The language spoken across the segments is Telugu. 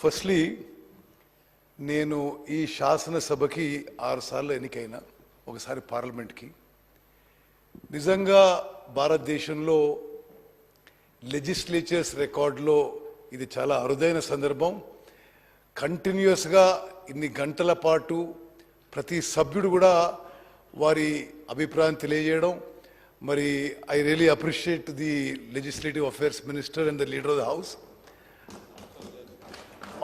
ఫస్ట్లీ నేను ఈ శాసనసభకి 6 సార్లు ఎన్నికైనా, ఒకసారి పార్లమెంట్కి. నిజంగా భారతదేశంలో లెజిస్లేచర్స్ రికార్డులో ఇది చాలా అరుదైన సందర్భం. కంటిన్యూస్గా ఇన్ని గంటల పాటు ప్రతి సభ్యుడు కూడా వారి అభిప్రాయం తెలియజేయడం. మరి I really appreciate the legislative affairs minister and the leader of the house,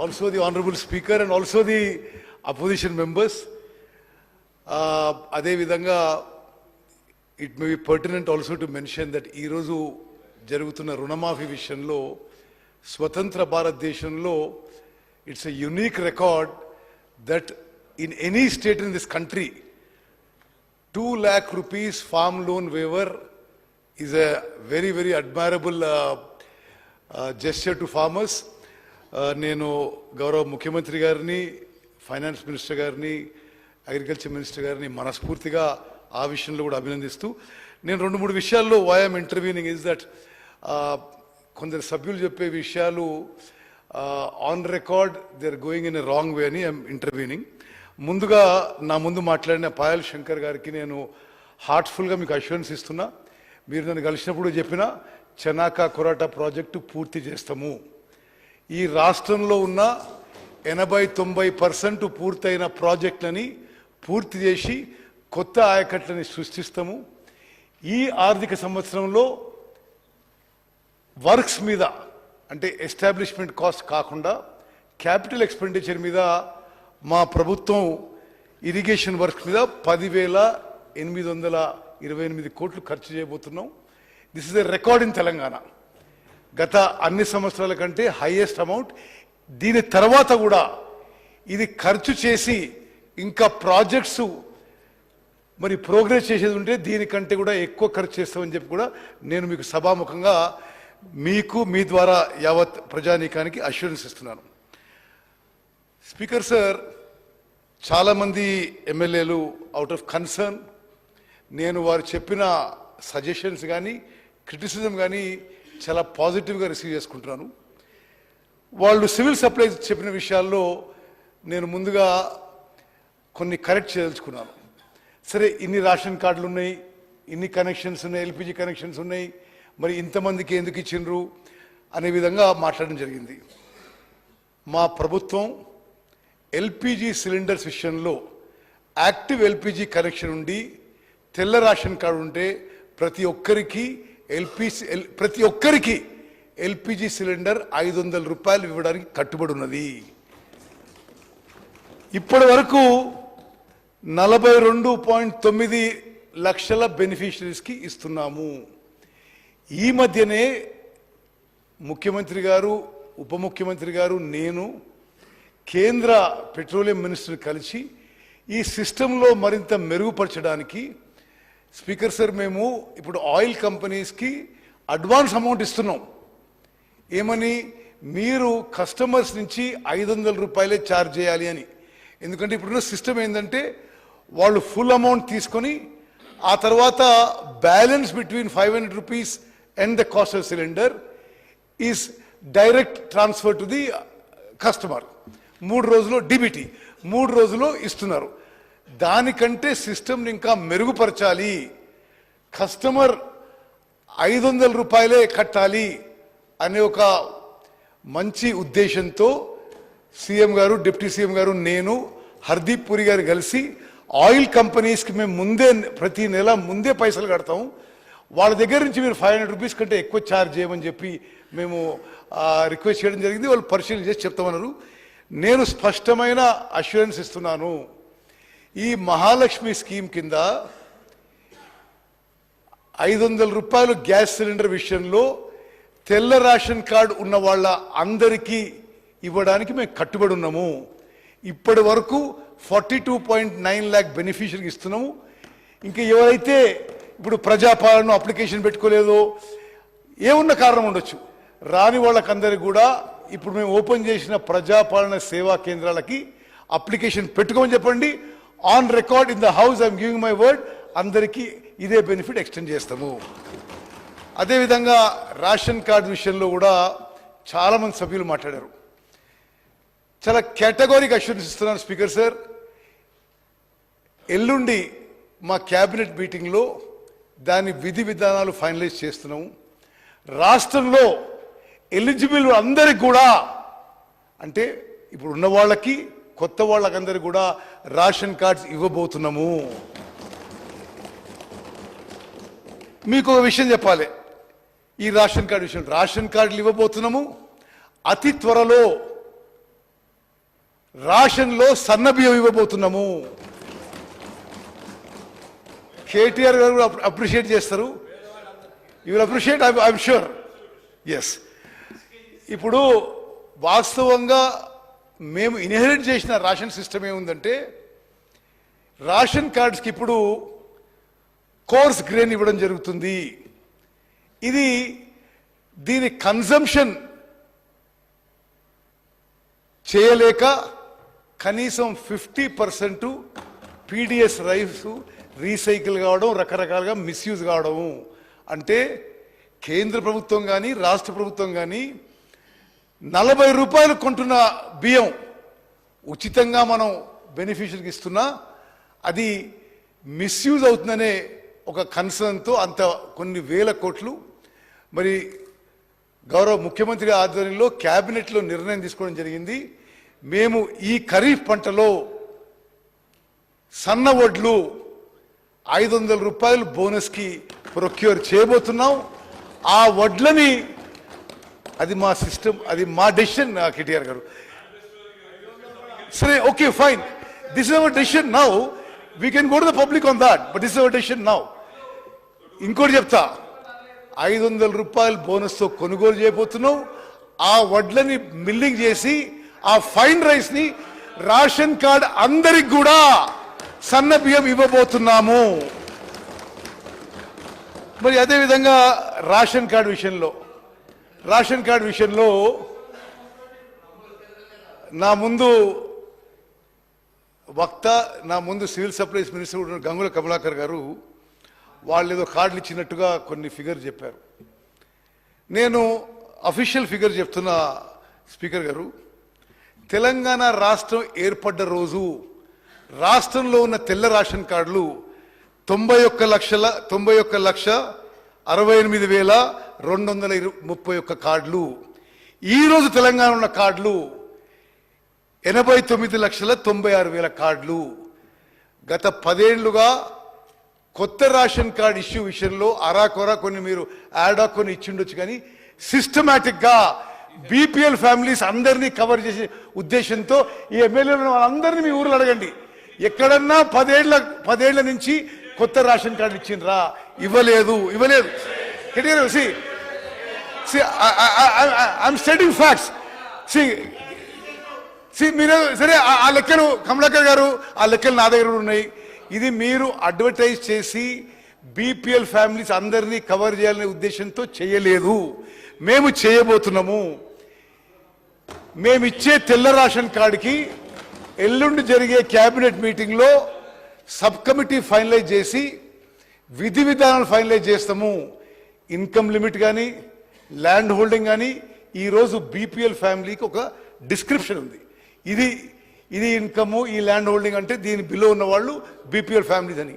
also the honorable speaker and also the opposition members. అదే విధంగా it may be pertinent also to mention that ఈ రోజు జరుగుతున్న రుణమాఫీ విషయంలో స్వతంత్ర భారతదేశంలో it's a unique record that in any state in this country 2 lakh rupees farm loan waiver is a very very admirable gesture to farmers. నేను గౌరవ ముఖ్యమంత్రి గారిని, ఫైనాన్స్ మినిస్టర్ గారిని, అగ్రికల్చర్ మినిస్టర్ గారిని మనస్ఫూర్తిగా ఆ విషయంలో కూడా అభినందిస్తూ, నేను 2-3 విషయాల్లో why I'm intervening is that కొందరు సభ్యులు చెప్పే విషయాలు on record they are going in a wrong way అని ఐఎమ్ ఇంటర్వ్యూనింగ్. ముందుగా నా ముందు మాట్లాడిన పాయల్ శంకర్ గారికి నేను హార్ట్ఫుల్గా మీకు అష్యూరెన్స్ ఇస్తున్నా. మీరు నన్ను కలిసినప్పుడు చెప్పిన చెనాకా కొరాటా ప్రాజెక్టు పూర్తి చేస్తాము. ఈ రాష్ట్రంలో ఉన్న 80-90% పూర్తయిన ప్రాజెక్టులని పూర్తి చేసి కొత్త ఆయకట్లని సృష్టిస్తాము. ఈ ఆర్థిక సంవత్సరంలో వర్క్స్ మీద, అంటే ఎస్టాబ్లిష్మెంట్ కాస్ట్ కాకుండా క్యాపిటల్ ఎక్స్పెండిచర్ మీద మా ప్రభుత్వం ఇరిగేషన్ వర్క్స్ మీద 10,828 కోట్లు ఖర్చు చేయబోతున్నాం. This is a record in Telangana. గత అన్ని సంవత్సరాల కంటే హైయెస్ట్ అమౌంట్. దీని తర్వాత కూడా ఇది ఖర్చు చేసి ఇంకా ప్రాజెక్ట్స్ మరి ప్రోగ్రెస్ చేసేది ఉంటే దీనికంటే కూడా ఎక్కువ ఖర్చు చేస్తామని చెప్పి కూడా నేను మీకు సభాముఖంగా మీకు మీ ద్వారా యావత్ ప్రజానీకానికి అష్యూరెన్స్ ఇస్తున్నాను. స్పీకర్ సార్, చాలామంది ఎమ్మెల్యేలు అవుట్ ఆఫ్ కన్సర్న్ నేను వారు చెప్పిన సజెషన్స్ కానీ క్రిటిసిజం కానీ చాలా పాజిటివ్గా రిసీవ్ చేసుకుంటున్నాను. వాళ్ళు సివిల్ సప్లైస్ చెప్పిన విషయాల్లో నేను ముందుగా కొన్ని కరెక్ట్ చేయదలుచుకున్నాను. సరే, ఇన్ని రేషన్ కార్డులు ఉన్నాయి, ఇన్ని కనెక్షన్స్ ఉన్నాయి, ఎల్పిజి కనెక్షన్స్ ఉన్నాయి, మరి ఇంతమందికి ఎందుకు ఇచ్చిండ్రు అనే విధంగా మాట్లాడడం జరిగింది. మా ప్రభుత్వం ఎల్పిజి సిలిండర్స్ విషయంలో యాక్టివ్ ఎల్పిజి కనెక్షన్ ఉండి తెల్ల రేషన్ కార్డు ఉంటే ప్రతి ఒక్కరికి ఎల్పిజి సిలిండర్ 500 రూపాయలు ఇవ్వడానికి కట్టుబడి ఉన్నది. ఇప్పటి వరకు 42.9 లక్షల బెనిఫిషరీస్కి ఇస్తున్నాము. ఈ మధ్యనే ముఖ్యమంత్రి గారు, ఉప ముఖ్యమంత్రి గారు, నేను కేంద్ర పెట్రోలియం మినిస్టర్ కలిసి ఈ సిస్టంలో మరింత మెరుగుపరచడానికి, స్పీకర్ సార్, మేము ఇప్పుడు ఆయిల్ కంపెనీస్కి అడ్వాన్స్ అమౌంట్ ఇస్తున్నాం. ఏమని? మీరు కస్టమర్స్ నుంచి 500 రూపాయలే ఛార్జ్ చేయాలి అని. ఎందుకంటే ఇప్పుడున్న సిస్టమ్ ఏంటంటే వాళ్ళు ఫుల్ అమౌంట్ తీసుకొని ఆ తర్వాత balance between 500 rupees and the cost of cylinder is direct transfer to the customer. 3 రోజుల్లో డిబిటీ 3 రోజుల్లో ఇస్తున్నారు. దానికంటే సిస్టమ్ని ఇంకా మెరుగుపరచాలి, కస్టమర్ 500 రూపాయలే కట్టాలి అనే ఒక మంచి ఉద్దేశంతో సీఎం గారు, డిప్యూటీ సీఎం గారు, నేను, హర్దీప్ పురి గారు కలిసి ఆయిల్ కంపెనీస్కి మేము ప్రతి నెల ముందే పైసలు కడతాము, వాళ్ళ దగ్గర నుంచి మీరు 500 రూపీస్ కంటే ఎక్కువ ఛార్జ్ చేయమని చెప్పి మేము రిక్వెస్ట్ చేయడం జరిగింది. వాళ్ళు పరిశీలన చేసి చెప్తామన్నారు. నేను స్పష్టమైన అష్యూరెన్స్ ఇస్తున్నాను. ఈ మహాలక్ష్మి స్కీమ్ కింద 500 రూపాయలు గ్యాస్ సిలిండర్ విషయంలో తెల్ల రేషన్ కార్డు ఉన్న వాళ్ళ అందరికీ ఇవ్వడానికి మేము కట్టుబడి ఉన్నాము. ఇప్పటి వరకు 42.9 lakh బెనిఫిషరీకి ఇస్తున్నాము. ఇంకా ఎవరైతే ఇప్పుడు ప్రజాపాలన అప్లికేషన్ పెట్టుకోలేదో, ఏమున్న కారణం ఉండొచ్చు, రాని వాళ్ళకందరికీ కూడా ఇప్పుడు మేము ఓపెన్ చేసిన ప్రజాపాలన సేవా కేంద్రాలకి అప్లికేషన్ పెట్టుకోమని చెప్పండి. On record in the house I'm giving my word, అందరికీ ఇదే బెనిఫిట్ ఎక్స్టెండ్ చేస్తాము. అదేవిధంగా రేషన్ కార్డు విషయంలో కూడా చాలామంది సభ్యులు మాట్లాడారు. చాలా కేటగారిక్ అష్యూరెన్స్ ఇస్తున్నాను స్పీకర్ సార్. ఎల్లుండి మా క్యాబినెట్ మీటింగ్లో దాని విధి విధానాలు ఫైనలైజ్ చేస్తున్నాము. రాష్ట్రంలో ఎలిజిబుల్ అందరికి కూడా, అంటే ఇప్పుడు ఉన్న వాళ్ళకి కొత్త వాళ్ళకందరికి కూడా రేషన్ కార్డ్స్ ఇవ్వబోతున్నాము. మీకు ఒక విషయం చెప్పాలి, ఈ రేషన్ కార్డు విషయం, రేషన్ కార్డులు ఇవ్వబోతున్నాము. అతి త్వరలో రేషన్లో సన్నబియ్యం ఇవ్వబోతున్నాము. కేటీఆర్ గారు అప్రిషియేట్ చేస్తారు. You will appreciate, I'm sure. Yes, ఇప్పుడు వాస్తవంగా మేము ఇన్హెరిట్ చేసిన రేషన్ సిస్టమ్ ఏముందంటే, రేషన్ కార్డ్స్కి ఇప్పుడు కోర్స్ గ్రెయిన్ ఇవ్వడం జరుగుతుంది. ఇది దీని కన్జంప్షన్ చేయలేక కనీసం 50% పీడిఎస్ రైస్ రీసైకిల్ కావడం, రకరకాలుగా మిస్యూజ్ కావడం. అంటే కేంద్ర ప్రభుత్వం కానీ రాష్ట్ర ప్రభుత్వం కానీ 40 రూపాయలు కొంటున్న బియ్యం ఉచితంగా మనం బెనిఫిషరీకి ఇస్తున్నా అది మిస్యూజ్ అవుతుందనే ఒక కన్సర్న్తో అంత కొన్ని వేల కోట్లు మరి గౌరవ ముఖ్యమంత్రి ఆధ్వర్యంలో క్యాబినెట్లో నిర్ణయం తీసుకోవడం జరిగింది. మేము ఈ ఖరీఫ్ పంటలో సన్న వడ్లు 500 రూపాయలు బోనస్కి ప్రొక్యూర్ చేయబోతున్నాం. ఆ వడ్లని, అది మా సిస్టమ్, అది మా డెసిషన్. కేటీఆర్ గారు సరే, okay, fine, this is our decision now. We can go to the public on that, but this is our decision now. ఇంకోటి చెప్తా, 500 రూపాయలు బోనస్తో కొనుగోలు చేయబోతున్నాం. ఆ వడ్లని మిల్లింగ్ చేసి ఆ ఫైన్ రైస్ని రేషన్ కార్డ్ అందరికి కూడా సన్న బియ్యం ఇవ్వబోతున్నాము. మరి అదేవిధంగా రేషన్ కార్డు విషయంలో నా ముందు వక్త, నా ముందు civil supplies minister Gangula Kamalakar గారు వాళ్ళు ఏదో కార్డులు ఇచ్చినట్టుగా కొన్ని ఫిగర్ చెప్పారు. నేను అఫీషియల్ ఫిగర్ చెప్తున్న స్పీకర్ గారు, తెలంగాణ రాష్ట్రం ఏర్పడ్డ రోజు రాష్ట్రంలో ఉన్న తెల్ల రేషన్ కార్డులు 91,68,231 కార్డులు. ఈరోజు తెలంగాణ ఉన్న కార్డులు 89,96,000 కార్డులు. గత 10 ఏళ్లుగా కొత్త రేషన్ కార్డు ఇష్యూ విషయంలో అరాకొరా కొన్ని మీరు యాడాక్ కొన్ని ఇచ్చిండొచ్చు, కానీ సిస్టమేటిక్గా బీపీఎల్ ఫ్యామిలీస్ అందరినీ కవర్ చేసే ఉద్దేశంతో ఈ ఎమ్మెల్యేలను వాళ్ళందరినీ మీ ఊర్లో అడగండి, ఎక్కడన్నా 10 ఏళ్ల నుంచి కొత్త రేషన్ కార్డు ఇచ్చిండ్రా? ఇవ్వలేదు. I'm stating facts. మీరు సరే, ఆ లెక్కలు కమలాకర్ గారు, ఆ లెక్కలు నా దగ్గర ఉన్నాయి. ఇది మీరు అడ్వర్టైజ్ చేసి బీపీఎల్ ఫ్యామిలీస్ అందరినీ కవర్ చేయాలనే ఉద్దేశంతో చేయలేదు. మేము చేయబోతున్నాము. మేమిచ్చే తెల్ల రేషన్ కార్డుకి ఎల్లుండి జరిగే క్యాబినెట్ మీటింగ్లో సబ్ కమిటీ ఫైనలైజ్ చేసి విధి విధానాలు ఫైనలైజ్ చేస్తాము. ఇన్కమ్ లిమిట్ కానీ, ల్యాండ్ హోల్డింగ్ కానీ, ఈరోజు బీపీఎల్ ఫ్యామిలీకి ఒక డిస్క్రిప్షన్ ఉంది. ఇది ఇన్కమ్, ఈ ల్యాండ్ హోల్డింగ్ అంటే దీని బిలో ఉన్న వాళ్ళు బీపీఎల్ ఫ్యామిలీస్ అని.